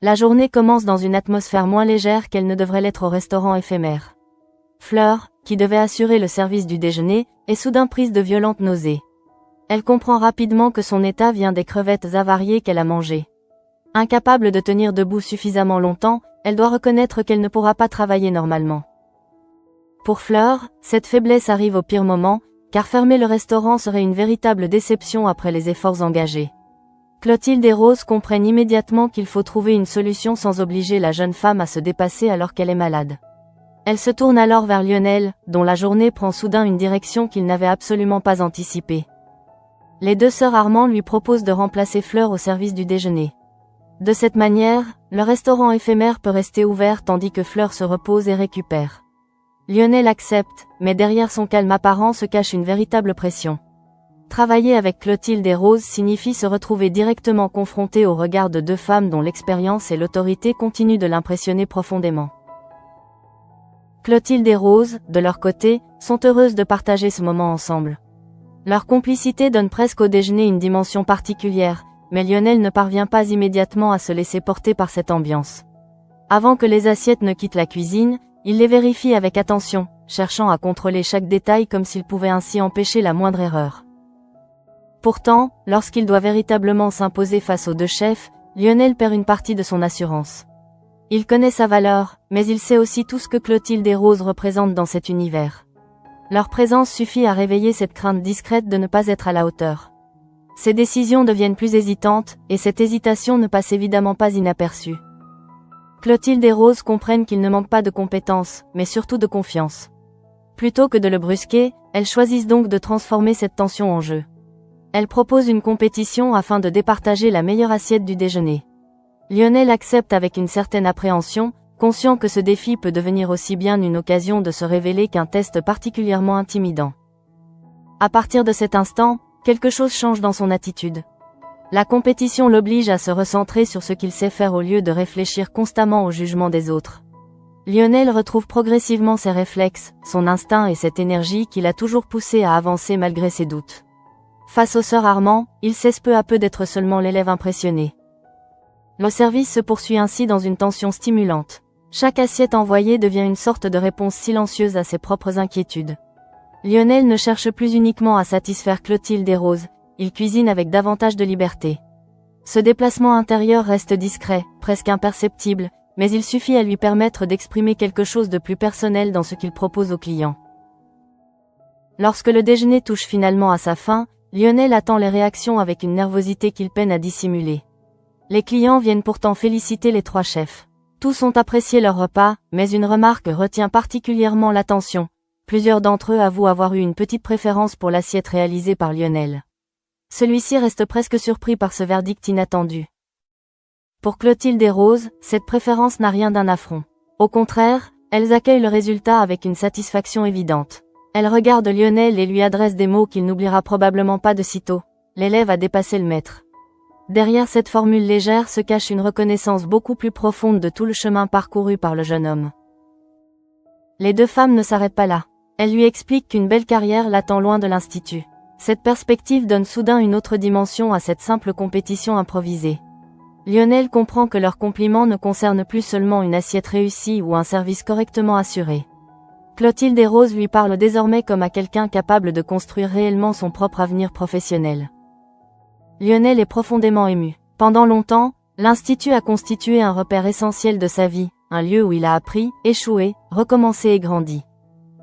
La journée commence dans une atmosphère moins légère qu'elle ne devrait l'être au restaurant éphémère. Fleur, qui devait assurer le service du déjeuner, est soudain prise de violentes nausées. Elle comprend rapidement que son état vient des crevettes avariées qu'elle a mangées. Incapable de tenir debout suffisamment longtemps, elle doit reconnaître qu'elle ne pourra pas travailler normalement. Pour Fleur, cette faiblesse arrive au pire moment, car fermer le restaurant serait une véritable déception après les efforts engagés. Clotilde et Rose comprennent immédiatement qu'il faut trouver une solution sans obliger la jeune femme à se dépasser alors qu'elle est malade. Elle se tourne alors vers Lionel, dont la journée prend soudain une direction qu'il n'avait absolument pas anticipée. Les deux sœurs Armand lui proposent de remplacer Fleur au service du déjeuner. De cette manière, le restaurant éphémère peut rester ouvert tandis que Fleur se repose et récupère. Lionel accepte, mais derrière son calme apparent se cache une véritable pression. Travailler avec Clotilde et Rose signifie se retrouver directement confronté au regard de deux femmes dont l'expérience et l'autorité continuent de l'impressionner profondément. Clotilde et Rose, de leur côté, sont heureuses de partager ce moment ensemble. Leur complicité donne presque au déjeuner une dimension particulière, mais Lionel ne parvient pas immédiatement à se laisser porter par cette ambiance. Avant que les assiettes ne quittent la cuisine, il les vérifie avec attention, cherchant à contrôler chaque détail comme s'il pouvait ainsi empêcher la moindre erreur. Pourtant, lorsqu'il doit véritablement s'imposer face aux deux chefs, Lionel perd une partie de son assurance. Il connaît sa valeur, mais il sait aussi tout ce que Clotilde et Rose représentent dans cet univers. Leur présence suffit à réveiller cette crainte discrète de ne pas être à la hauteur. Ses décisions deviennent plus hésitantes, et cette hésitation ne passe évidemment pas inaperçue. Clotilde et Rose comprennent qu'il ne manque pas de compétences, mais surtout de confiance. Plutôt que de le brusquer, elles choisissent donc de transformer cette tension en jeu. Elles proposent une compétition afin de départager la meilleure assiette du déjeuner. Lionel accepte avec une certaine appréhension, conscient que ce défi peut devenir aussi bien une occasion de se révéler qu'un test particulièrement intimidant. À partir de cet instant, quelque chose change dans son attitude. La compétition l'oblige à se recentrer sur ce qu'il sait faire au lieu de réfléchir constamment au jugement des autres. Lionel retrouve progressivement ses réflexes, son instinct et cette énergie qui l'a toujours poussé à avancer malgré ses doutes. Face aux sœurs Armand, il cesse peu à peu d'être seulement l'élève impressionné. Le service se poursuit ainsi dans une tension stimulante. Chaque assiette envoyée devient une sorte de réponse silencieuse à ses propres inquiétudes. Lionel ne cherche plus uniquement à satisfaire Clotilde et Rose, il cuisine avec davantage de liberté. Ce déplacement intérieur reste discret, presque imperceptible, mais il suffit à lui permettre d'exprimer quelque chose de plus personnel dans ce qu'il propose aux clients. Lorsque le déjeuner touche finalement à sa fin, Lionel attend les réactions avec une nervosité qu'il peine à dissimuler. Les clients viennent pourtant féliciter les trois chefs. Tous ont apprécié leur repas, mais une remarque retient particulièrement l'attention. Plusieurs d'entre eux avouent avoir eu une petite préférence pour l'assiette réalisée par Lionel. Celui-ci reste presque surpris par ce verdict inattendu. Pour Clotilde et Rose, cette préférence n'a rien d'un affront. Au contraire, elles accueillent le résultat avec une satisfaction évidente. Elles regardent Lionel et lui adressent des mots qu'il n'oubliera probablement pas de sitôt. L'élève a dépassé le maître. Derrière cette formule légère se cache une reconnaissance beaucoup plus profonde de tout le chemin parcouru par le jeune homme. Les deux femmes ne s'arrêtent pas là. Elles lui expliquent qu'une belle carrière l'attend loin de l'institut. Cette perspective donne soudain une autre dimension à cette simple compétition improvisée. Lionel comprend que leur compliment ne concerne plus seulement une assiette réussie ou un service correctement assuré. Clotilde et Rose lui parlent désormais comme à quelqu'un capable de construire réellement son propre avenir professionnel. Lionel est profondément ému. Pendant longtemps, l'Institut a constitué un repère essentiel de sa vie, un lieu où il a appris, échoué, recommencé et grandi.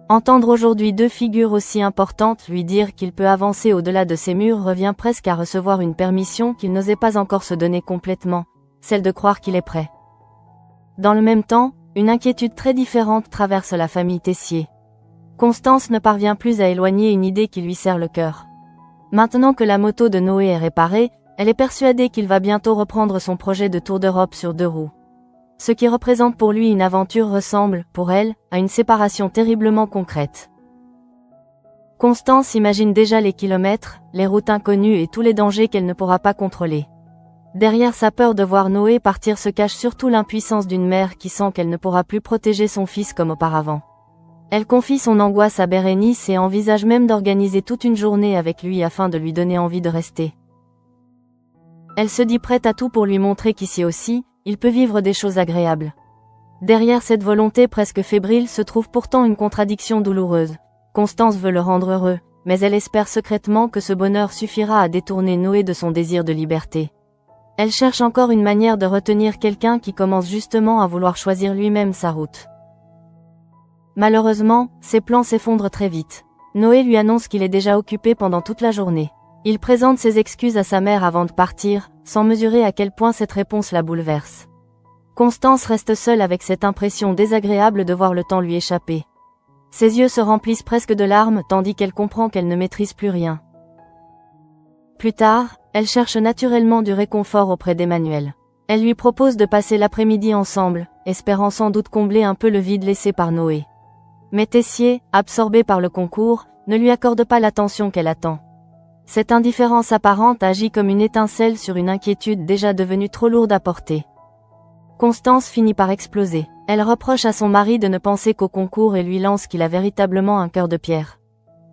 Entendre aujourd'hui deux figures aussi importantes lui dire qu'il peut avancer au-delà de ces murs revient presque à recevoir une permission qu'il n'osait pas encore se donner complètement, celle de croire qu'il est prêt. Dans le même temps, une inquiétude très différente traverse la famille Tessier. Constance ne parvient plus à éloigner une idée qui lui serre le cœur. Maintenant que la moto de Noé est réparée, elle est persuadée qu'il va bientôt reprendre son projet de tour d'Europe sur 2 roues. Ce qui représente pour lui une aventure ressemble, pour elle, à une séparation terriblement concrète. Constance imagine déjà les kilomètres, les routes inconnues et tous les dangers qu'elle ne pourra pas contrôler. Derrière sa peur de voir Noé partir se cache surtout l'impuissance d'une mère qui sent qu'elle ne pourra plus protéger son fils comme auparavant. Elle confie son angoisse à Bérénice et envisage même d'organiser toute une journée avec lui afin de lui donner envie de rester. Elle se dit prête à tout pour lui montrer qu'ici aussi, il peut vivre des choses agréables. Derrière cette volonté presque fébrile se trouve pourtant une contradiction douloureuse. Constance veut le rendre heureux, mais elle espère secrètement que ce bonheur suffira à détourner Noé de son désir de liberté. Elle cherche encore une manière de retenir quelqu'un qui commence justement à vouloir choisir lui-même sa route. Malheureusement, ses plans s'effondrent très vite. Noé lui annonce qu'il est déjà occupé pendant toute la journée. Il présente ses excuses à sa mère avant de partir, sans mesurer à quel point cette réponse la bouleverse. Constance reste seule avec cette impression désagréable de voir le temps lui échapper. Ses yeux se remplissent presque de larmes tandis qu'elle comprend qu'elle ne maîtrise plus rien. Plus tard, elle cherche naturellement du réconfort auprès d'Emmanuel. Elle lui propose de passer l'après-midi ensemble, espérant sans doute combler un peu le vide laissé par Noé. Mais Tessier, absorbé par le concours, ne lui accorde pas l'attention qu'elle attend. Cette indifférence apparente agit comme une étincelle sur une inquiétude déjà devenue trop lourde à porter. Constance finit par exploser. Elle reproche à son mari de ne penser qu'au concours et lui lance qu'il a véritablement un cœur de pierre.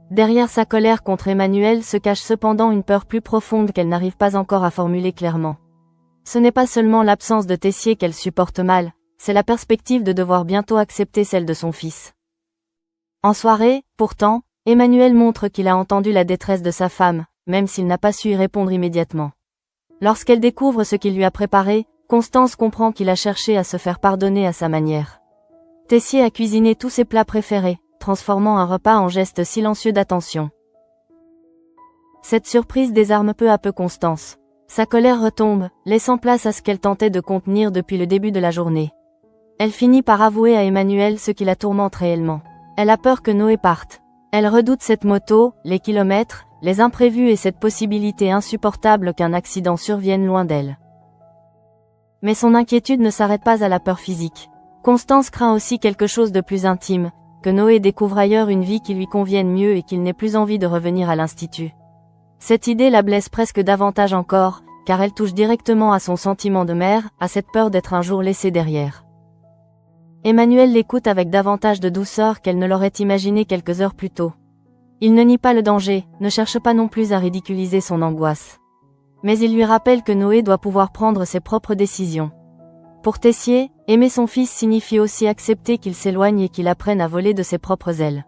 Derrière sa colère contre Emmanuel se cache cependant une peur plus profonde qu'elle n'arrive pas encore à formuler clairement. Ce n'est pas seulement l'absence de Tessier qu'elle supporte mal, c'est la perspective de devoir bientôt accepter celle de son fils. En soirée, pourtant, Emmanuel montre qu'il a entendu la détresse de sa femme, même s'il n'a pas su y répondre immédiatement. Lorsqu'elle découvre ce qu'il lui a préparé, Constance comprend qu'il a cherché à se faire pardonner à sa manière. Tessier a cuisiné tous ses plats préférés, transformant un repas en geste silencieux d'attention. Cette surprise désarme peu à peu Constance. Sa colère retombe, laissant place à ce qu'elle tentait de contenir depuis le début de la journée. Elle finit par avouer à Emmanuel ce qui la tourmente réellement. Elle a peur que Noé parte. Elle redoute cette moto, les kilomètres, les imprévus et cette possibilité insupportable qu'un accident survienne loin d'elle. Mais son inquiétude ne s'arrête pas à la peur physique. Constance craint aussi quelque chose de plus intime, que Noé découvre ailleurs une vie qui lui convienne mieux et qu'il n'ait plus envie de revenir à l'institut. Cette idée la blesse presque davantage encore, car elle touche directement à son sentiment de mère, à cette peur d'être un jour laissée derrière. Emmanuel l'écoute avec davantage de douceur qu'elle ne l'aurait imaginé quelques heures plus tôt. Il ne nie pas le danger, ne cherche pas non plus à ridiculiser son angoisse. Mais il lui rappelle que Noé doit pouvoir prendre ses propres décisions. Pour Tessier, aimer son fils signifie aussi accepter qu'il s'éloigne et qu'il apprenne à voler de ses propres ailes.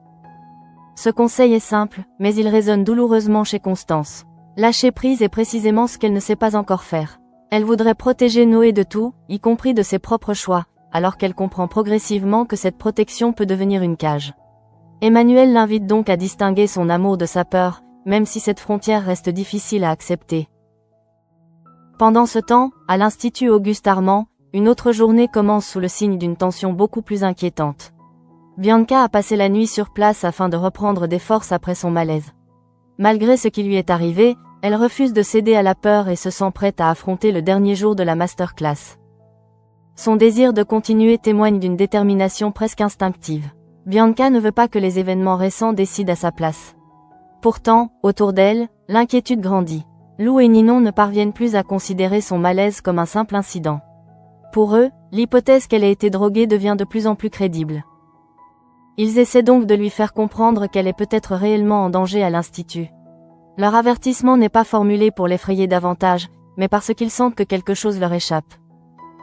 Ce conseil est simple, mais il résonne douloureusement chez Constance. Lâcher prise est précisément ce qu'elle ne sait pas encore faire. Elle voudrait protéger Noé de tout, y compris de ses propres choix, alors qu'elle comprend progressivement que cette protection peut devenir une cage. Emmanuel l'invite donc à distinguer son amour de sa peur, même si cette frontière reste difficile à accepter. Pendant ce temps, à l'Institut Auguste Armand, une autre journée commence sous le signe d'une tension beaucoup plus inquiétante. Bianca a passé la nuit sur place afin de reprendre des forces après son malaise. Malgré ce qui lui est arrivé, elle refuse de céder à la peur et se sent prête à affronter le dernier jour de la masterclass. Son désir de continuer témoigne d'une détermination presque instinctive. Bianca ne veut pas que les événements récents décident à sa place. Pourtant, autour d'elle, l'inquiétude grandit. Lou et Ninon ne parviennent plus à considérer son malaise comme un simple incident. Pour eux, l'hypothèse qu'elle ait été droguée devient de plus en plus crédible. Ils essaient donc de lui faire comprendre qu'elle est peut-être réellement en danger à l'institut. Leur avertissement n'est pas formulé pour l'effrayer davantage, mais parce qu'ils sentent que quelque chose leur échappe.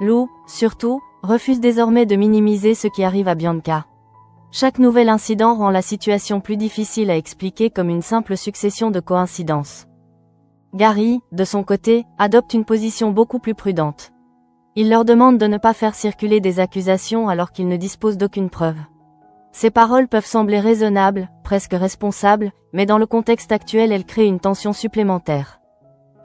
Lou, surtout, refuse désormais de minimiser ce qui arrive à Bianca. Chaque nouvel incident rend la situation plus difficile à expliquer comme une simple succession de coïncidences. Gary, de son côté, adopte une position beaucoup plus prudente. Il leur demande de ne pas faire circuler des accusations alors qu'ils ne disposent d'aucune preuve. Ces paroles peuvent sembler raisonnables, presque responsables, mais dans le contexte actuel elles créent une tension supplémentaire.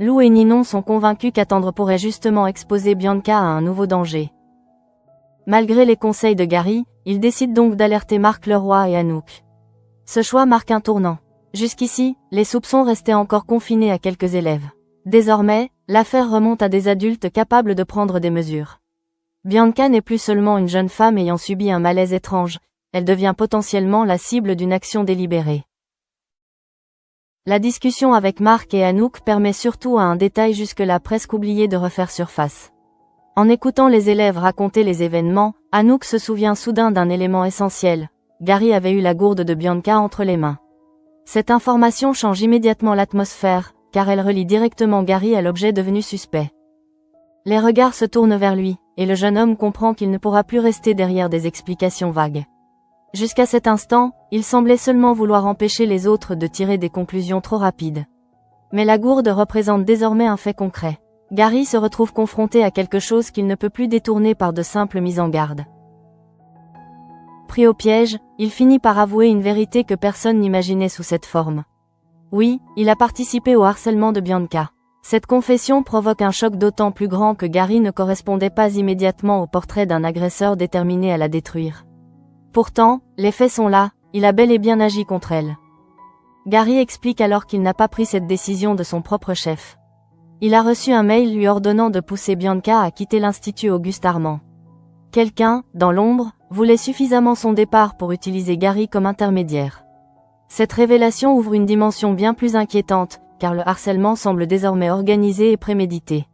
Lou et Ninon sont convaincus qu'attendre pourrait justement exposer Bianca à un nouveau danger. Malgré les conseils de Gary, ils décident donc d'alerter Marc Leroy et Anouk. Ce choix marque un tournant. Jusqu'ici, les soupçons restaient encore confinés à quelques élèves. Désormais, l'affaire remonte à des adultes capables de prendre des mesures. Bianca n'est plus seulement une jeune femme ayant subi un malaise étrange, elle devient potentiellement la cible d'une action délibérée. La discussion avec Marc et Anouk permet surtout à un détail jusque-là presque oublié de refaire surface. En écoutant les élèves raconter les événements, Anouk se souvient soudain d'un élément essentiel. Gary avait eu la gourde de Bianca entre les mains. Cette information change immédiatement l'atmosphère, car elle relie directement Gary à l'objet devenu suspect. Les regards se tournent vers lui, et le jeune homme comprend qu'il ne pourra plus rester derrière des explications vagues. Jusqu'à cet instant, il semblait seulement vouloir empêcher les autres de tirer des conclusions trop rapides. Mais la gourde représente désormais un fait concret. Gary se retrouve confronté à quelque chose qu'il ne peut plus détourner par de simples mises en garde. Pris au piège, il finit par avouer une vérité que personne n'imaginait sous cette forme. Oui, il a participé au harcèlement de Bianca. Cette confession provoque un choc d'autant plus grand que Gary ne correspondait pas immédiatement au portrait d'un agresseur déterminé à la détruire. Pourtant, les faits sont là, il a bel et bien agi contre elle. Gary explique alors qu'il n'a pas pris cette décision de son propre chef. Il a reçu un mail lui ordonnant de pousser Bianca à quitter l'Institut Auguste Armand. Quelqu'un, dans l'ombre, voulait suffisamment son départ pour utiliser Gary comme intermédiaire. Cette révélation ouvre une dimension bien plus inquiétante, car le harcèlement semble désormais organisé et prémédité.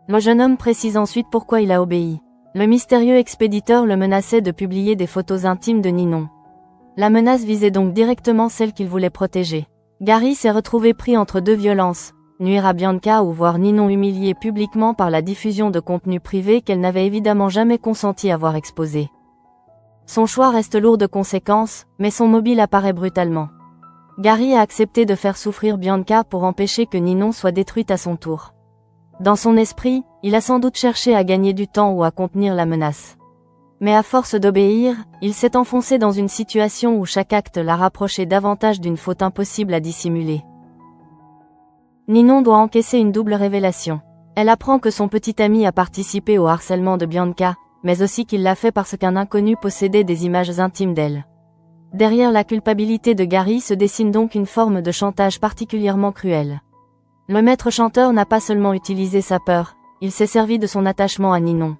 Le jeune homme précise ensuite pourquoi il a obéi. Le mystérieux expéditeur le menaçait de publier des photos intimes de Ninon. La menace visait donc directement celle qu'il voulait protéger. Gary s'est retrouvé pris entre deux violences, nuire à Bianca ou voir Ninon humiliée publiquement par la diffusion de contenus privés qu'elle n'avait évidemment jamais consenti à voir exposés. Son choix reste lourd de conséquences, mais son mobile apparaît brutalement. Gary a accepté de faire souffrir Bianca pour empêcher que Ninon soit détruite à son tour. Dans son esprit, il a sans doute cherché à gagner du temps ou à contenir la menace. Mais à force d'obéir, il s'est enfoncé dans une situation où chaque acte l'a rapproché davantage d'une faute impossible à dissimuler. Ninon doit encaisser une double révélation. Elle apprend que son petit ami a participé au harcèlement de Bianca, mais aussi qu'il l'a fait parce qu'un inconnu possédait des images intimes d'elle. Derrière la culpabilité de Gary se dessine donc une forme de chantage particulièrement cruelle. Le maître chanteur n'a pas seulement utilisé sa peur, il s'est servi de son attachement à Ninon.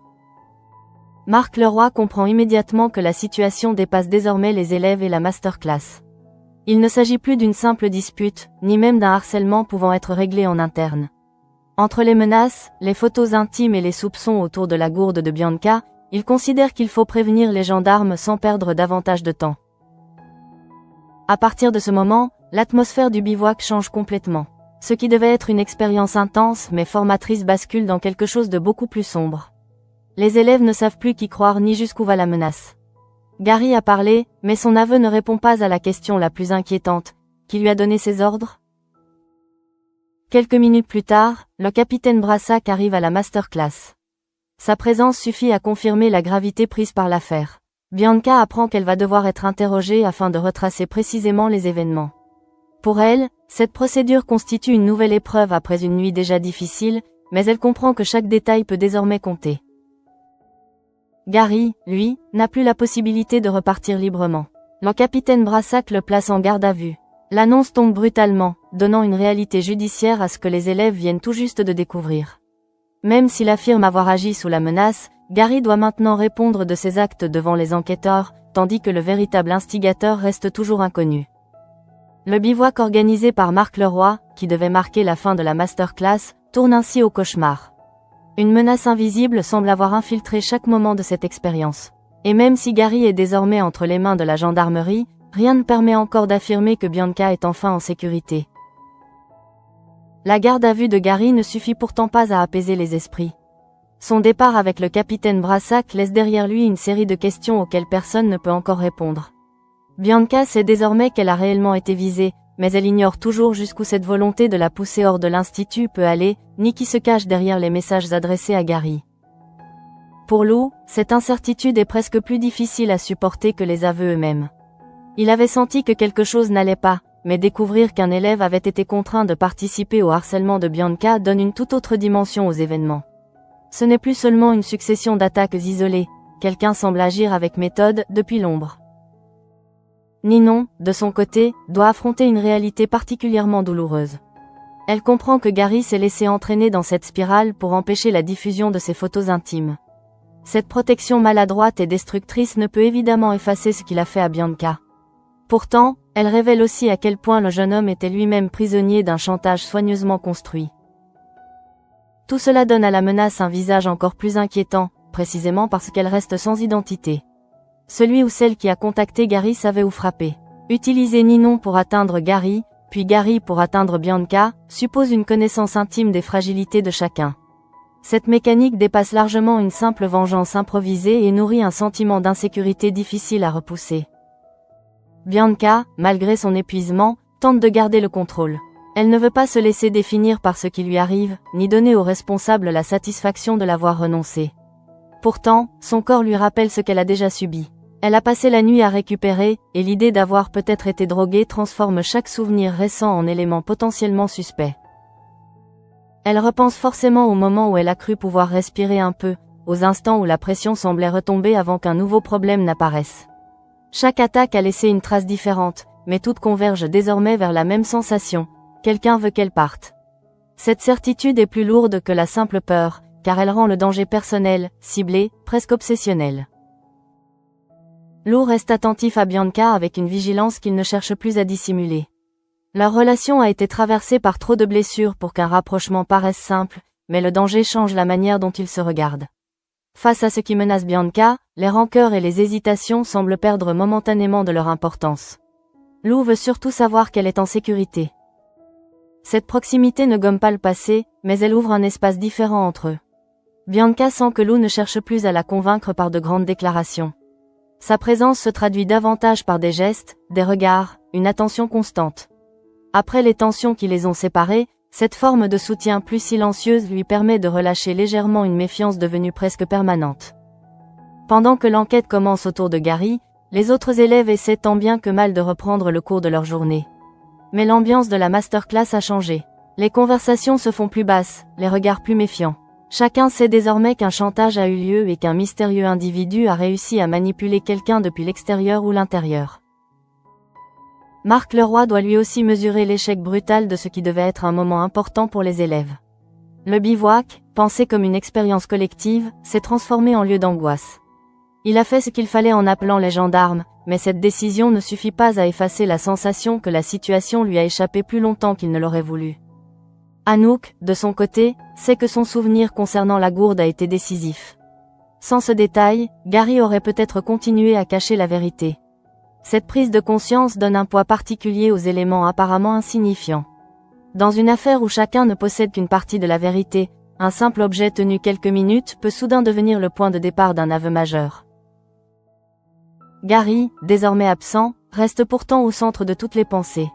Marc Leroy comprend immédiatement que la situation dépasse désormais les élèves et la masterclass. Il ne s'agit plus d'une simple dispute, ni même d'un harcèlement pouvant être réglé en interne. Entre les menaces, les photos intimes et les soupçons autour de la gourde de Bianca, il considère qu'il faut prévenir les gendarmes sans perdre davantage de temps. À partir de ce moment, l'atmosphère du bivouac change complètement. Ce qui devait être une expérience intense mais formatrice bascule dans quelque chose de beaucoup plus sombre. Les élèves ne savent plus qui croire ni jusqu'où va la menace. Gary a parlé, mais son aveu ne répond pas à la question la plus inquiétante. Qui lui a donné ses ordres? Quelques minutes plus tard, le capitaine Brassac arrive à la masterclass. Sa présence suffit à confirmer la gravité prise par l'affaire. Bianca apprend qu'elle va devoir être interrogée afin de retracer précisément les événements. Pour elle, cette procédure constitue une nouvelle épreuve après une nuit déjà difficile, mais elle comprend que chaque détail peut désormais compter. Gary, lui, n'a plus la possibilité de repartir librement. Le capitaine Brassac le place en garde à vue. L'annonce tombe brutalement, donnant une réalité judiciaire à ce que les élèves viennent tout juste de découvrir. Même s'il affirme avoir agi sous la menace, Gary doit maintenant répondre de ses actes devant les enquêteurs, tandis que le véritable instigateur reste toujours inconnu. Le bivouac organisé par Marc Leroy, qui devait marquer la fin de la masterclass, tourne ainsi au cauchemar. Une menace invisible semble avoir infiltré chaque moment de cette expérience. Et même si Gary est désormais entre les mains de la gendarmerie, rien ne permet encore d'affirmer que Bianca est enfin en sécurité. La garde à vue de Gary ne suffit pourtant pas à apaiser les esprits. Son départ avec le capitaine Brassac laisse derrière lui une série de questions auxquelles personne ne peut encore répondre. Bianca sait désormais qu'elle a réellement été visée, mais elle ignore toujours jusqu'où cette volonté de la pousser hors de l'institut peut aller, ni qui se cache derrière les messages adressés à Gary. Pour Lou, cette incertitude est presque plus difficile à supporter que les aveux eux-mêmes. Il avait senti que quelque chose n'allait pas, mais découvrir qu'un élève avait été contraint de participer au harcèlement de Bianca donne une toute autre dimension aux événements. Ce n'est plus seulement une succession d'attaques isolées, quelqu'un semble agir avec méthode depuis l'ombre. Ninon, de son côté, doit affronter une réalité particulièrement douloureuse. Elle comprend que Gary s'est laissé entraîner dans cette spirale pour empêcher la diffusion de ses photos intimes. Cette protection maladroite et destructrice ne peut évidemment effacer ce qu'il a fait à Bianca. Pourtant, elle révèle aussi à quel point le jeune homme était lui-même prisonnier d'un chantage soigneusement construit. Tout cela donne à la menace un visage encore plus inquiétant, précisément parce qu'elle reste sans identité. Celui ou celle qui a contacté Gary savait où frapper. Utiliser Ninon pour atteindre Gary, puis Gary pour atteindre Bianca, suppose une connaissance intime des fragilités de chacun. Cette mécanique dépasse largement une simple vengeance improvisée et nourrit un sentiment d'insécurité difficile à repousser. Bianca, malgré son épuisement, tente de garder le contrôle. Elle ne veut pas se laisser définir par ce qui lui arrive, ni donner aux responsables la satisfaction de l'avoir renoncé. Pourtant, son corps lui rappelle ce qu'elle a déjà subi. Elle a passé la nuit à récupérer, et l'idée d'avoir peut-être été droguée transforme chaque souvenir récent en élément potentiellement suspect. Elle repense forcément au moment où elle a cru pouvoir respirer un peu, aux instants où la pression semblait retomber avant qu'un nouveau problème n'apparaisse. Chaque attaque a laissé une trace différente, mais toutes convergent désormais vers la même sensation. Quelqu'un veut qu'elle parte. Cette certitude est plus lourde que la simple peur, car elle rend le danger personnel, ciblé, presque obsessionnel. Lou reste attentif à Bianca avec une vigilance qu'il ne cherche plus à dissimuler. Leur relation a été traversée par trop de blessures pour qu'un rapprochement paraisse simple, mais le danger change la manière dont ils se regardent. Face à ce qui menace Bianca, les rancœurs et les hésitations semblent perdre momentanément de leur importance. Lou veut surtout savoir qu'elle est en sécurité. Cette proximité ne gomme pas le passé, mais elle ouvre un espace différent entre eux. Bianca sent que Lou ne cherche plus à la convaincre par de grandes déclarations. Sa présence se traduit davantage par des gestes, des regards, une attention constante. Après les tensions qui les ont séparés, cette forme de soutien plus silencieuse lui permet de relâcher légèrement une méfiance devenue presque permanente. Pendant que l'enquête commence autour de Gary, les autres élèves essaient tant bien que mal de reprendre le cours de leur journée. Mais l'ambiance de la masterclass a changé. Les conversations se font plus basses, les regards plus méfiants. Chacun sait désormais qu'un chantage a eu lieu et qu'un mystérieux individu a réussi à manipuler quelqu'un depuis l'extérieur ou l'intérieur. Marc Leroy doit lui aussi mesurer l'échec brutal de ce qui devait être un moment important pour les élèves. Le bivouac, pensé comme une expérience collective, s'est transformé en lieu d'angoisse. Il a fait ce qu'il fallait en appelant les gendarmes, mais cette décision ne suffit pas à effacer la sensation que la situation lui a échappé plus longtemps qu'il ne l'aurait voulu. Anouk, de son côté, sait que son souvenir concernant la gourde a été décisif. Sans ce détail, Gary aurait peut-être continué à cacher la vérité. Cette prise de conscience donne un poids particulier aux éléments apparemment insignifiants. Dans une affaire où chacun ne possède qu'une partie de la vérité, un simple objet tenu quelques minutes peut soudain devenir le point de départ d'un aveu majeur. Gary, désormais absent, reste pourtant au centre de toutes les pensées.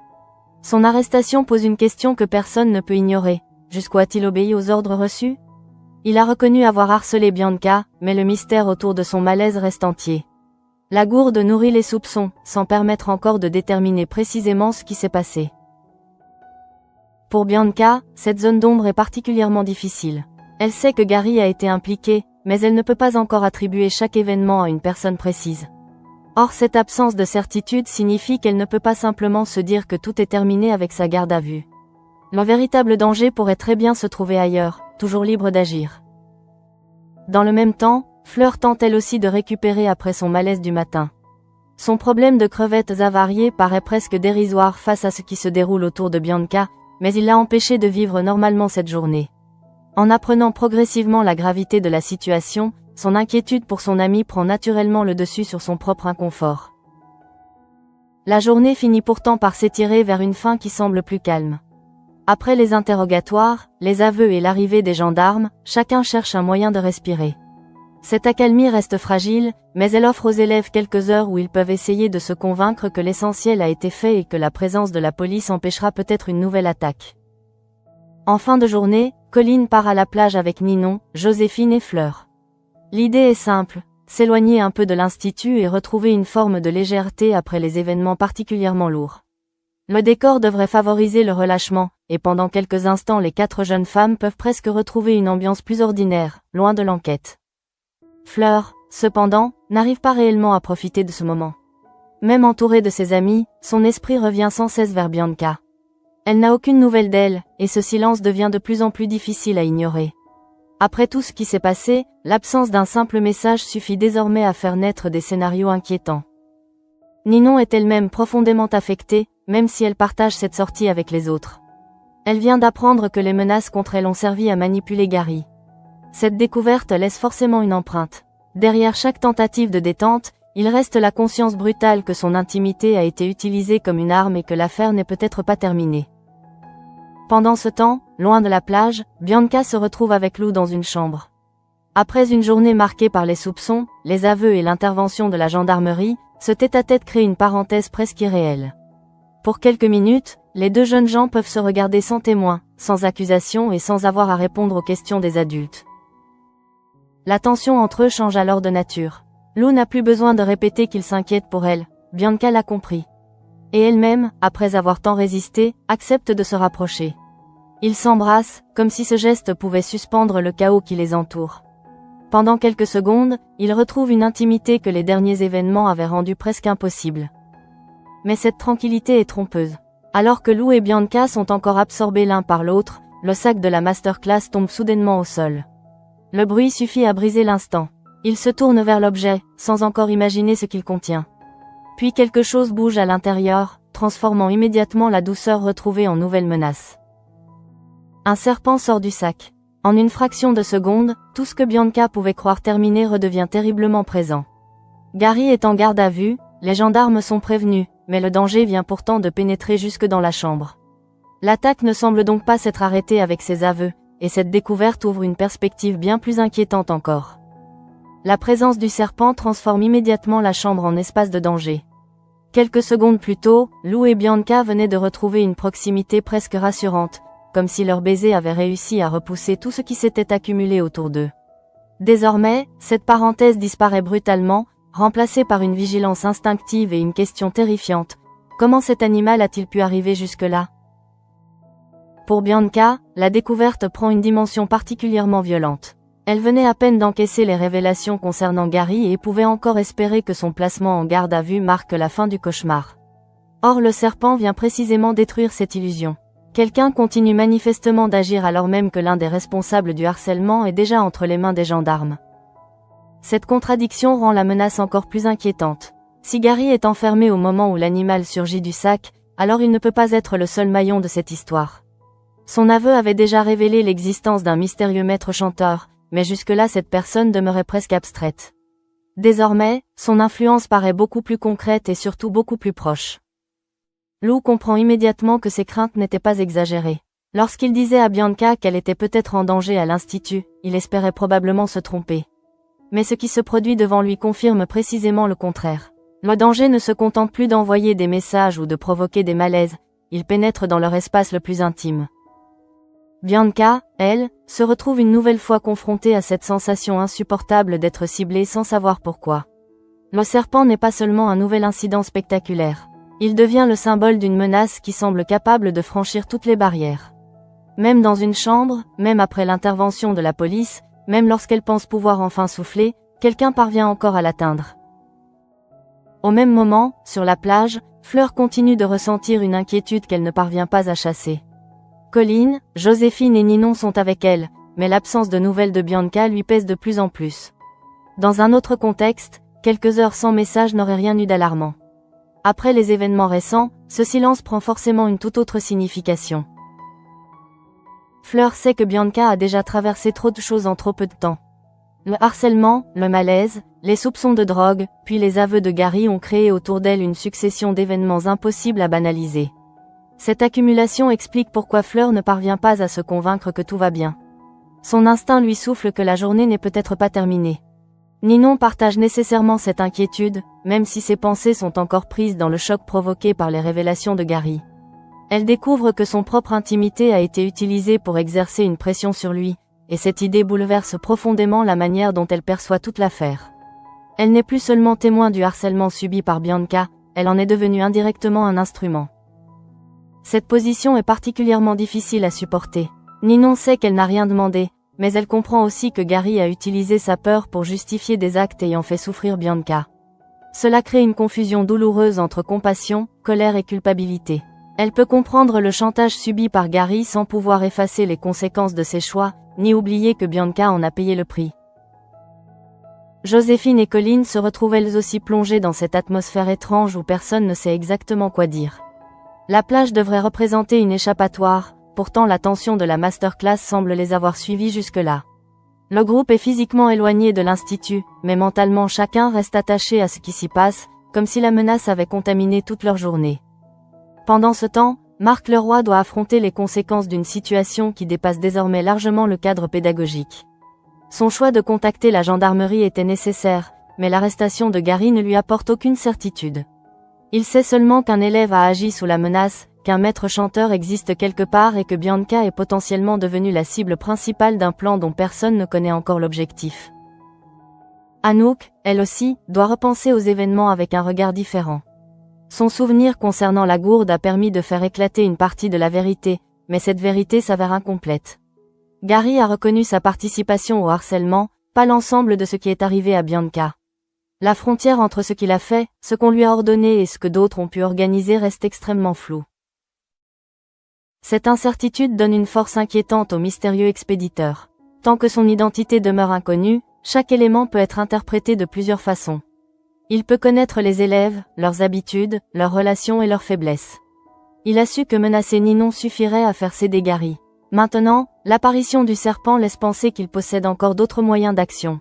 Son arrestation pose une question que personne ne peut ignorer. Jusqu'où a-t-il obéi aux ordres reçus? Il a reconnu avoir harcelé Bianca, mais le mystère autour de son malaise reste entier. La gourde nourrit les soupçons, sans permettre encore de déterminer précisément ce qui s'est passé. Pour Bianca, cette zone d'ombre est particulièrement difficile. Elle sait que Gary a été impliqué, mais elle ne peut pas encore attribuer chaque événement à une personne précise. Or cette absence de certitude signifie qu'elle ne peut pas simplement se dire que tout est terminé avec sa garde à vue. Le véritable danger pourrait très bien se trouver ailleurs, toujours libre d'agir. Dans le même temps, Fleur tente elle aussi de récupérer après son malaise du matin. Son problème de crevettes avariées paraît presque dérisoire face à ce qui se déroule autour de Bianca, mais il l'a empêchée de vivre normalement cette journée. En apprenant progressivement la gravité de la situation, son inquiétude pour son ami prend naturellement le dessus sur son propre inconfort. La journée finit pourtant par s'étirer vers une fin qui semble plus calme. Après les interrogatoires, les aveux et l'arrivée des gendarmes, chacun cherche un moyen de respirer. Cette accalmie reste fragile, mais elle offre aux élèves quelques heures où ils peuvent essayer de se convaincre que l'essentiel a été fait et que la présence de la police empêchera peut-être une nouvelle attaque. En fin de journée, Colline part à la plage avec Ninon, Joséphine et Fleur. L'idée est simple, s'éloigner un peu de l'institut et retrouver une forme de légèreté après les événements particulièrement lourds. Le décor devrait favoriser le relâchement, et pendant quelques instants les 4 jeunes femmes peuvent presque retrouver une ambiance plus ordinaire, loin de l'enquête. Fleur, cependant, n'arrive pas réellement à profiter de ce moment. Même entourée de ses amis, son esprit revient sans cesse vers Bianca. Elle n'a aucune nouvelle d'elle, et ce silence devient de plus en plus difficile à ignorer. Après tout ce qui s'est passé, l'absence d'un simple message suffit désormais à faire naître des scénarios inquiétants. Ninon est elle-même profondément affectée, même si elle partage cette sortie avec les autres. Elle vient d'apprendre que les menaces contre elle ont servi à manipuler Gary. Cette découverte laisse forcément une empreinte. Derrière chaque tentative de détente, il reste la conscience brutale que son intimité a été utilisée comme une arme et que l'affaire n'est peut-être pas terminée. Pendant ce temps, loin de la plage, Bianca se retrouve avec Lou dans une chambre. Après une journée marquée par les soupçons, les aveux et l'intervention de la gendarmerie, ce tête-à-tête crée une parenthèse presque irréelle. Pour quelques minutes, les deux jeunes gens peuvent se regarder sans témoin, sans accusation et sans avoir à répondre aux questions des adultes. La tension entre eux change alors de nature. Lou n'a plus besoin de répéter qu'il s'inquiète pour elle, Bianca l'a compris. Et elle-même, après avoir tant résisté, accepte de se rapprocher. Ils s'embrassent, comme si ce geste pouvait suspendre le chaos qui les entoure. Pendant quelques secondes, ils retrouvent une intimité que les derniers événements avaient rendue presque impossible. Mais cette tranquillité est trompeuse. Alors que Lou et Bianca sont encore absorbés l'un par l'autre, le sac de la masterclass tombe soudainement au sol. Le bruit suffit à briser l'instant. Ils se tournent vers l'objet, sans encore imaginer ce qu'il contient. Puis quelque chose bouge à l'intérieur, transformant immédiatement la douceur retrouvée en nouvelle menace. Un serpent sort du sac. En une fraction de seconde, tout ce que Bianca pouvait croire terminé redevient terriblement présent. Gary est en garde à vue, les gendarmes sont prévenus, mais le danger vient pourtant de pénétrer jusque dans la chambre. L'attaque ne semble donc pas s'être arrêtée avec ses aveux, et cette découverte ouvre une perspective bien plus inquiétante encore. La présence du serpent transforme immédiatement la chambre en espace de danger. Quelques secondes plus tôt, Lou et Bianca venaient de retrouver une proximité presque rassurante, comme si leur baiser avait réussi à repousser tout ce qui s'était accumulé autour d'eux. Désormais, cette parenthèse disparaît brutalement, remplacée par une vigilance instinctive et une question terrifiante. Comment cet animal a-t-il pu arriver jusque-là? Pour Bianca, la découverte prend une dimension particulièrement violente. Elle venait à peine d'encaisser les révélations concernant Gary et pouvait encore espérer que son placement en garde à vue marque la fin du cauchemar. Or le serpent vient précisément détruire cette illusion. Quelqu'un continue manifestement d'agir alors même que l'un des responsables du harcèlement est déjà entre les mains des gendarmes. Cette contradiction rend la menace encore plus inquiétante. Si Gary est enfermé au moment où l'animal surgit du sac, alors il ne peut pas être le seul maillon de cette histoire. Son aveu avait déjà révélé l'existence d'un mystérieux maître chanteur, mais jusque-là cette personne demeurait presque abstraite. Désormais, son influence paraît beaucoup plus concrète et surtout beaucoup plus proche. Lou comprend immédiatement que ses craintes n'étaient pas exagérées. Lorsqu'il disait à Bianca qu'elle était peut-être en danger à l'institut, il espérait probablement se tromper. Mais ce qui se produit devant lui confirme précisément le contraire. Le danger ne se contente plus d'envoyer des messages ou de provoquer des malaises, il pénètre dans leur espace le plus intime. Bianca, elle, se retrouve une nouvelle fois confrontée à cette sensation insupportable d'être ciblée sans savoir pourquoi. Le serpent n'est pas seulement un nouvel incident spectaculaire. Il devient le symbole d'une menace qui semble capable de franchir toutes les barrières. Même dans une chambre, même après l'intervention de la police, même lorsqu'elle pense pouvoir enfin souffler, quelqu'un parvient encore à l'atteindre. Au même moment, sur la plage, Fleur continue de ressentir une inquiétude qu'elle ne parvient pas à chasser. Colline, Joséphine et Ninon sont avec elle, mais l'absence de nouvelles de Bianca lui pèse de plus en plus. Dans un autre contexte, quelques heures sans message n'auraient rien eu d'alarmant. Après les événements récents, ce silence prend forcément une toute autre signification. Fleur sait que Bianca a déjà traversé trop de choses en trop peu de temps. Le harcèlement, le malaise, les soupçons de drogue, puis les aveux de Gary ont créé autour d'elle une succession d'événements impossibles à banaliser. Cette accumulation explique pourquoi Fleur ne parvient pas à se convaincre que tout va bien. Son instinct lui souffle que la journée n'est peut-être pas terminée. Ninon partage nécessairement cette inquiétude, même si ses pensées sont encore prises dans le choc provoqué par les révélations de Gary. Elle découvre que son propre intimité a été utilisée pour exercer une pression sur lui, et cette idée bouleverse profondément la manière dont elle perçoit toute l'affaire. Elle n'est plus seulement témoin du harcèlement subi par Bianca, elle en est devenue indirectement un instrument. Cette position est particulièrement difficile à supporter. Ninon sait qu'elle n'a rien demandé, mais elle comprend aussi que Gary a utilisé sa peur pour justifier des actes ayant fait souffrir Bianca. Cela crée une confusion douloureuse entre compassion, colère et culpabilité. Elle peut comprendre le chantage subi par Gary sans pouvoir effacer les conséquences de ses choix, ni oublier que Bianca en a payé le prix. Joséphine et Colline se retrouvent elles aussi plongées dans cette atmosphère étrange où personne ne sait exactement quoi dire. La plage devrait représenter une échappatoire, pourtant la tension de la masterclass semble les avoir suivis jusque-là. Le groupe est physiquement éloigné de l'institut, mais mentalement chacun reste attaché à ce qui s'y passe, comme si la menace avait contaminé toute leur journée. Pendant ce temps, Marc Leroy doit affronter les conséquences d'une situation qui dépasse désormais largement le cadre pédagogique. Son choix de contacter la gendarmerie était nécessaire, mais l'arrestation de Gary ne lui apporte aucune certitude. Il sait seulement qu'un élève a agi sous la menace, qu'un maître chanteur existe quelque part et que Bianca est potentiellement devenue la cible principale d'un plan dont personne ne connaît encore l'objectif. Anouk, elle aussi, doit repenser aux événements avec un regard différent. Son souvenir concernant la gourde a permis de faire éclater une partie de la vérité, mais cette vérité s'avère incomplète. Gary a reconnu sa participation au harcèlement, pas l'ensemble de ce qui est arrivé à Bianca. La frontière entre ce qu'il a fait, ce qu'on lui a ordonné et ce que d'autres ont pu organiser reste extrêmement floue. Cette incertitude donne une force inquiétante au mystérieux expéditeur. Tant que son identité demeure inconnue, chaque élément peut être interprété de plusieurs façons. Il peut connaître les élèves, leurs habitudes, leurs relations et leurs faiblesses. Il a su que menacer Ninon suffirait à faire céder Gary. Maintenant, l'apparition du serpent laisse penser qu'il possède encore d'autres moyens d'action.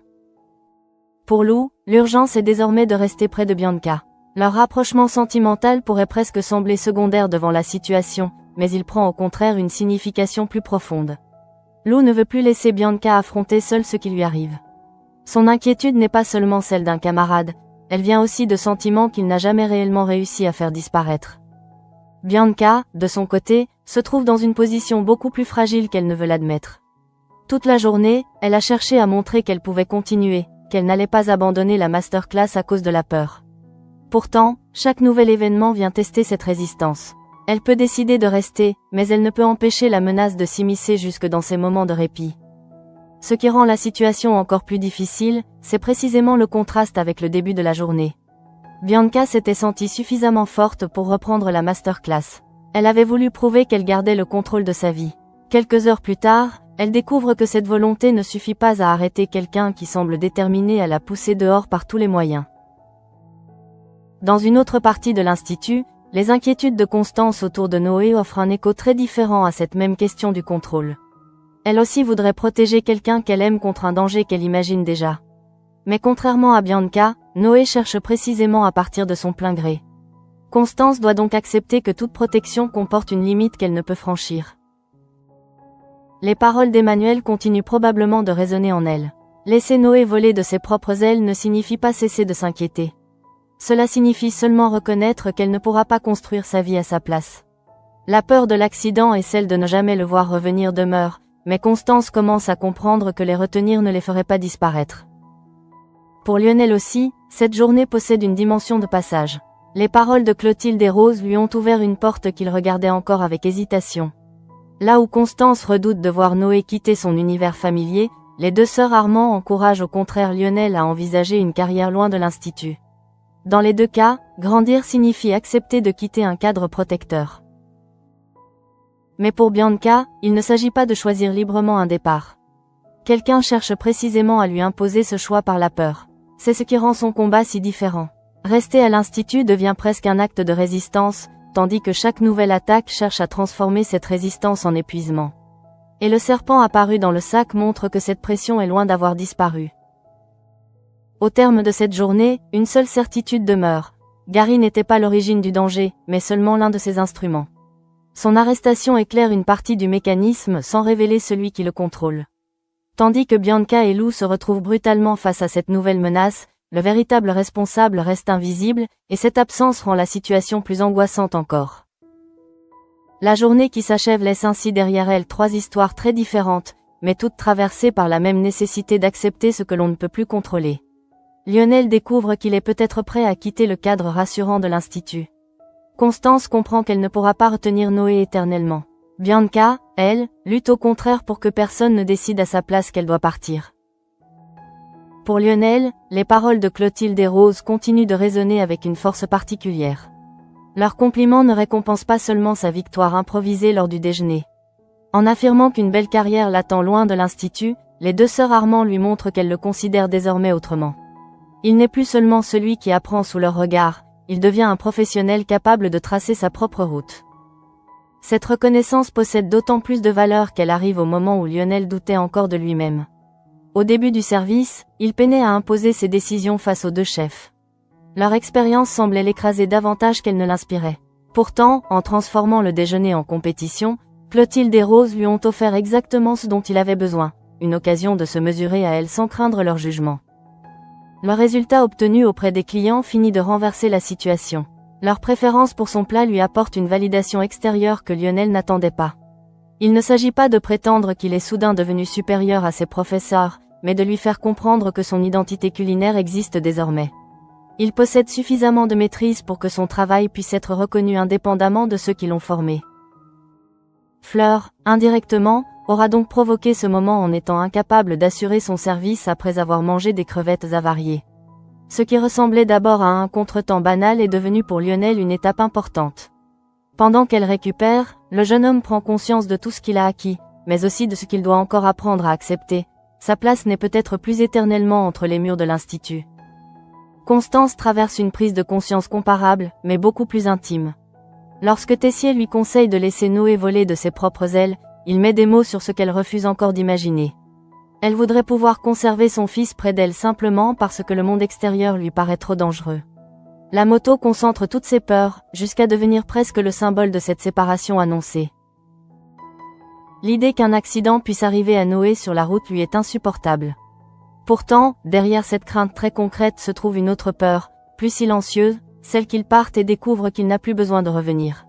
Pour Lou, l'urgence est désormais de rester près de Bianca. Leur rapprochement sentimental pourrait presque sembler secondaire devant la situation, mais il prend au contraire une signification plus profonde. Lou ne veut plus laisser Bianca affronter seule ce qui lui arrive. Son inquiétude n'est pas seulement celle d'un camarade, elle vient aussi de sentiments qu'il n'a jamais réellement réussi à faire disparaître. Bianca, de son côté, se trouve dans une position beaucoup plus fragile qu'elle ne veut l'admettre. Toute la journée, elle a cherché à montrer qu'elle pouvait continuer, qu'elle n'allait pas abandonner la masterclass à cause de la peur. Pourtant, chaque nouvel événement vient tester cette résistance. Elle peut décider de rester, mais elle ne peut empêcher la menace de s'immiscer jusque dans ses moments de répit. Ce qui rend la situation encore plus difficile, c'est précisément le contraste avec le début de la journée. Bianca s'était sentie suffisamment forte pour reprendre la masterclass. Elle avait voulu prouver qu'elle gardait le contrôle de sa vie. Quelques heures plus tard, elle découvre que cette volonté ne suffit pas à arrêter quelqu'un qui semble déterminé à la pousser dehors par tous les moyens. Dans une autre partie de l'Institut, les inquiétudes de Constance autour de Noé offrent un écho très différent à cette même question du contrôle. Elle aussi voudrait protéger quelqu'un qu'elle aime contre un danger qu'elle imagine déjà. Mais contrairement à Bianca, Noé cherche précisément à partir de son plein gré. Constance doit donc accepter que toute protection comporte une limite qu'elle ne peut franchir. Les paroles d'Emmanuel continuent probablement de résonner en elle. Laisser Noé voler de ses propres ailes ne signifie pas cesser de s'inquiéter. Cela signifie seulement reconnaître qu'elle ne pourra pas construire sa vie à sa place. La peur de l'accident et celle de ne jamais le voir revenir demeurent, mais Constance commence à comprendre que les retenir ne les ferait pas disparaître. Pour Lionel aussi, cette journée possède une dimension de passage. Les paroles de Clotilde et Rose lui ont ouvert une porte qu'il regardait encore avec hésitation. Là où Constance redoute de voir Noé quitter son univers familier, les deux sœurs Armand encouragent au contraire Lionel à envisager une carrière loin de l'Institut. Dans les deux cas, grandir signifie accepter de quitter un cadre protecteur. Mais pour Bianca, il ne s'agit pas de choisir librement un départ. Quelqu'un cherche précisément à lui imposer ce choix par la peur. C'est ce qui rend son combat si différent. Rester à l'Institut devient presque un acte de résistance, tandis que chaque nouvelle attaque cherche à transformer cette résistance en épuisement. Et le serpent apparu dans le sac montre que cette pression est loin d'avoir disparu. Au terme de cette journée, une seule certitude demeure. Gary n'était pas l'origine du danger, mais seulement l'un de ses instruments. Son arrestation éclaire une partie du mécanisme sans révéler celui qui le contrôle. Tandis que Bianca et Lou se retrouvent brutalement face à cette nouvelle menace, le véritable responsable reste invisible, et cette absence rend la situation plus angoissante encore. La journée qui s'achève laisse ainsi derrière elle trois histoires très différentes, mais toutes traversées par la même nécessité d'accepter ce que l'on ne peut plus contrôler. Lionel découvre qu'il est peut-être prêt à quitter le cadre rassurant de l'Institut. Constance comprend qu'elle ne pourra pas retenir Noé éternellement. Bianca, elle, lutte au contraire pour que personne ne décide à sa place qu'elle doit partir. Pour Lionel, les paroles de Clotilde et Rose continuent de résonner avec une force particulière. Leur compliment ne récompense pas seulement sa victoire improvisée lors du déjeuner. En affirmant qu'une belle carrière l'attend loin de l'Institut, les deux sœurs Armand lui montrent qu'elles le considèrent désormais autrement. Il n'est plus seulement celui qui apprend sous leur regard, il devient un professionnel capable de tracer sa propre route. Cette reconnaissance possède d'autant plus de valeur qu'elle arrive au moment où Lionel doutait encore de lui-même. Au début du service, il peinait à imposer ses décisions face aux deux chefs. Leur expérience semblait l'écraser davantage qu'elle ne l'inspirait. Pourtant, en transformant le déjeuner en compétition, Clotilde et Rose lui ont offert exactement ce dont il avait besoin, une occasion de se mesurer à elle sans craindre leur jugement. Le résultat obtenu auprès des clients finit de renverser la situation. Leur préférence pour son plat lui apporte une validation extérieure que Lionel n'attendait pas. Il ne s'agit pas de prétendre qu'il est soudain devenu supérieur à ses professeurs, mais de lui faire comprendre que son identité culinaire existe désormais. Il possède suffisamment de maîtrise pour que son travail puisse être reconnu indépendamment de ceux qui l'ont formé. Fleur, indirectement, aura donc provoqué ce moment en étant incapable d'assurer son service après avoir mangé des crevettes avariées. Ce qui ressemblait d'abord à un contretemps banal est devenu pour Lionel une étape importante. Pendant qu'elle récupère, le jeune homme prend conscience de tout ce qu'il a acquis, mais aussi de ce qu'il doit encore apprendre à accepter. Sa place n'est peut-être plus éternellement entre les murs de l'Institut. Constance traverse une prise de conscience comparable, mais beaucoup plus intime. Lorsque Tessier lui conseille de laisser Noé voler de ses propres ailes, il met des mots sur ce qu'elle refuse encore d'imaginer. Elle voudrait pouvoir conserver son fils près d'elle simplement parce que le monde extérieur lui paraît trop dangereux. La moto concentre toutes ses peurs, jusqu'à devenir presque le symbole de cette séparation annoncée. L'idée qu'un accident puisse arriver à Noé sur la route lui est insupportable. Pourtant, derrière cette crainte très concrète se trouve une autre peur, plus silencieuse, celle qu'il parte et découvre qu'il n'a plus besoin de revenir.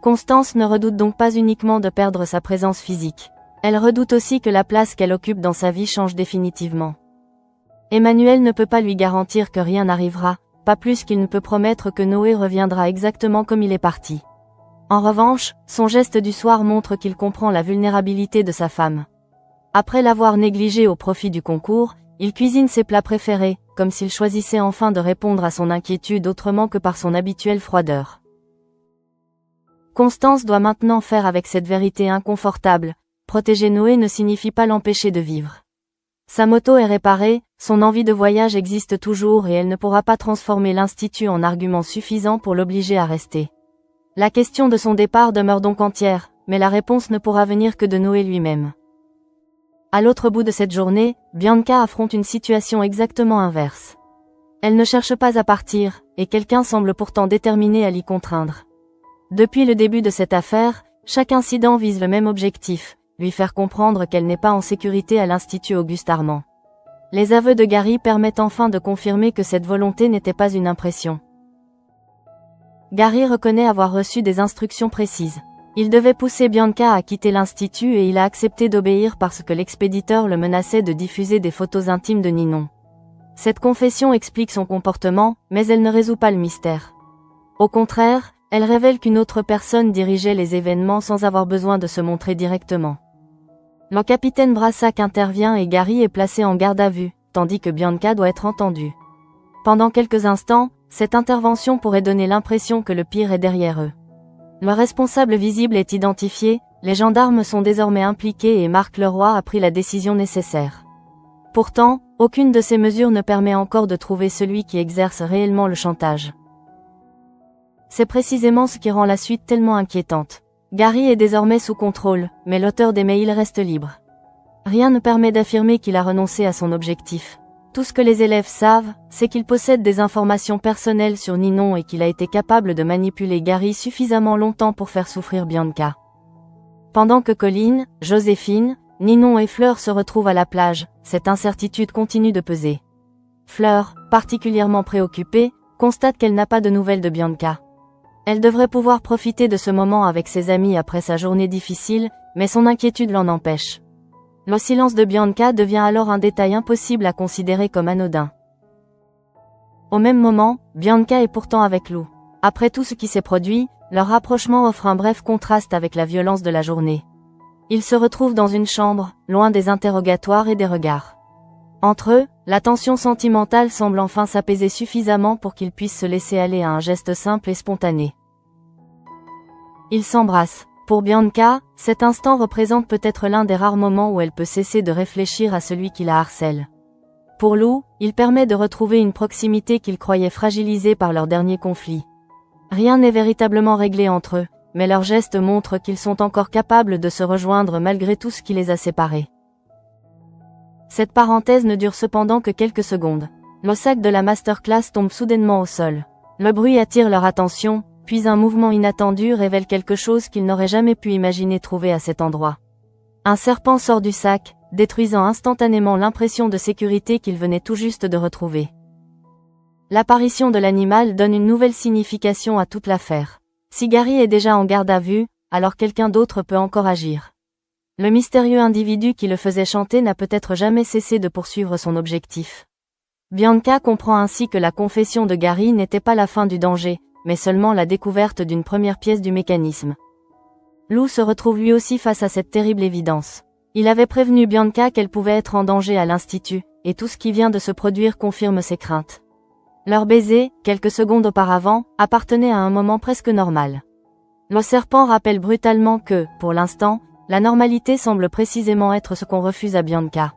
Constance ne redoute donc pas uniquement de perdre sa présence physique. Elle redoute aussi que la place qu'elle occupe dans sa vie change définitivement. Emmanuel ne peut pas lui garantir que rien n'arrivera, pas plus qu'il ne peut promettre que Noé reviendra exactement comme il est parti. En revanche, son geste du soir montre qu'il comprend la vulnérabilité de sa femme. Après l'avoir négligée au profit du concours, il cuisine ses plats préférés, comme s'il choisissait enfin de répondre à son inquiétude autrement que par son habituelle froideur. Constance doit maintenant faire avec cette vérité inconfortable. Protéger Noé ne signifie pas l'empêcher de vivre. Sa moto est réparée, son envie de voyage existe toujours et elle ne pourra pas transformer l'Institut en argument suffisant pour l'obliger à rester. La question de son départ demeure donc entière, mais la réponse ne pourra venir que de Noé lui-même. À l'autre bout de cette journée, Bianca affronte une situation exactement inverse. Elle ne cherche pas à partir, et quelqu'un semble pourtant déterminé à l'y contraindre. Depuis le début de cette affaire, chaque incident vise le même objectif, lui faire comprendre qu'elle n'est pas en sécurité à l'Institut Auguste Armand. Les aveux de Gary permettent enfin de confirmer que cette volonté n'était pas une impression. Gary reconnaît avoir reçu des instructions précises. Il devait pousser Bianca à quitter l'Institut et il a accepté d'obéir parce que l'expéditeur le menaçait de diffuser des photos intimes de Ninon. Cette confession explique son comportement, mais elle ne résout pas le mystère. Au contraire, elle révèle qu'une autre personne dirigeait les événements sans avoir besoin de se montrer directement. Le capitaine Brassac intervient et Gary est placé en garde à vue, tandis que Bianca doit être entendue. Pendant quelques instants, cette intervention pourrait donner l'impression que le pire est derrière eux. Le responsable visible est identifié, les gendarmes sont désormais impliqués et Marc Leroy a pris la décision nécessaire. Pourtant, aucune de ces mesures ne permet encore de trouver celui qui exerce réellement le chantage. C'est précisément ce qui rend la suite tellement inquiétante. Gary est désormais sous contrôle, mais l'auteur des mails reste libre. Rien ne permet d'affirmer qu'il a renoncé à son objectif. Tout ce que les élèves savent, c'est qu'il possède des informations personnelles sur Ninon et qu'il a été capable de manipuler Gary suffisamment longtemps pour faire souffrir Bianca. Pendant que Colline, Joséphine, Ninon et Fleur se retrouvent à la plage, cette incertitude continue de peser. Fleur, particulièrement préoccupée, constate qu'elle n'a pas de nouvelles de Bianca. Elle devrait pouvoir profiter de ce moment avec ses amis après sa journée difficile, mais son inquiétude l'en empêche. Le silence de Bianca devient alors un détail impossible à considérer comme anodin. Au même moment, Bianca est pourtant avec Lou. Après tout ce qui s'est produit, leur rapprochement offre un bref contraste avec la violence de la journée. Ils se retrouvent dans une chambre, loin des interrogatoires et des regards. Entre eux, la tension sentimentale semble enfin s'apaiser suffisamment pour qu'ils puissent se laisser aller à un geste simple et spontané. Ils s'embrassent. Pour Bianca, cet instant représente peut-être l'un des rares moments où elle peut cesser de réfléchir à celui qui la harcèle. Pour Lou, il permet de retrouver une proximité qu'il croyait fragilisée par leur dernier conflit. Rien n'est véritablement réglé entre eux, mais leurs gestes montrent qu'ils sont encore capables de se rejoindre malgré tout ce qui les a séparés. Cette parenthèse ne dure cependant que quelques secondes. Le sac de la masterclass tombe soudainement au sol. Le bruit attire leur attention, puis un mouvement inattendu révèle quelque chose qu'il n'aurait jamais pu imaginer trouver à cet endroit. Un serpent sort du sac, détruisant instantanément l'impression de sécurité qu'il venait tout juste de retrouver. L'apparition de l'animal donne une nouvelle signification à toute l'affaire. Si Gary est déjà en garde à vue, alors quelqu'un d'autre peut encore agir. Le mystérieux individu qui le faisait chanter n'a peut-être jamais cessé de poursuivre son objectif. Bianca comprend ainsi que la confession de Gary n'était pas la fin du danger, mais seulement la découverte d'une première pièce du mécanisme. Lou se retrouve lui aussi face à cette terrible évidence. Il avait prévenu Bianca qu'elle pouvait être en danger à l'Institut, et tout ce qui vient de se produire confirme ses craintes. Leur baiser, quelques secondes auparavant, appartenait à un moment presque normal. Le serpent rappelle brutalement que, pour l'instant, la normalité semble précisément être ce qu'on refuse à Bianca.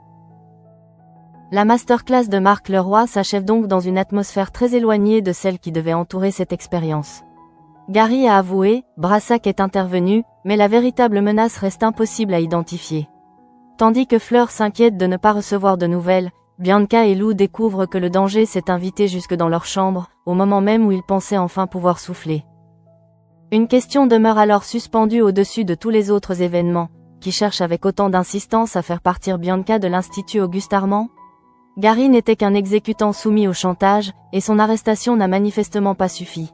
La masterclass de Marc Leroy s'achève donc dans une atmosphère très éloignée de celle qui devait entourer cette expérience. Gary a avoué, Brassac est intervenu, mais la véritable menace reste impossible à identifier. Tandis que Fleur s'inquiète de ne pas recevoir de nouvelles, Bianca et Lou découvrent que le danger s'est invité jusque dans leur chambre, au moment même où ils pensaient enfin pouvoir souffler. Une question demeure alors suspendue au-dessus de tous les autres événements, qui cherchent avec autant d'insistance à faire partir Bianca de l'Institut Auguste Armand? Gary n'était qu'un exécutant soumis au chantage, et son arrestation n'a manifestement pas suffi.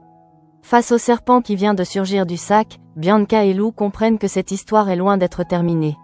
Face au serpent qui vient de surgir du sac, Bianca et Lou comprennent que cette histoire est loin d'être terminée.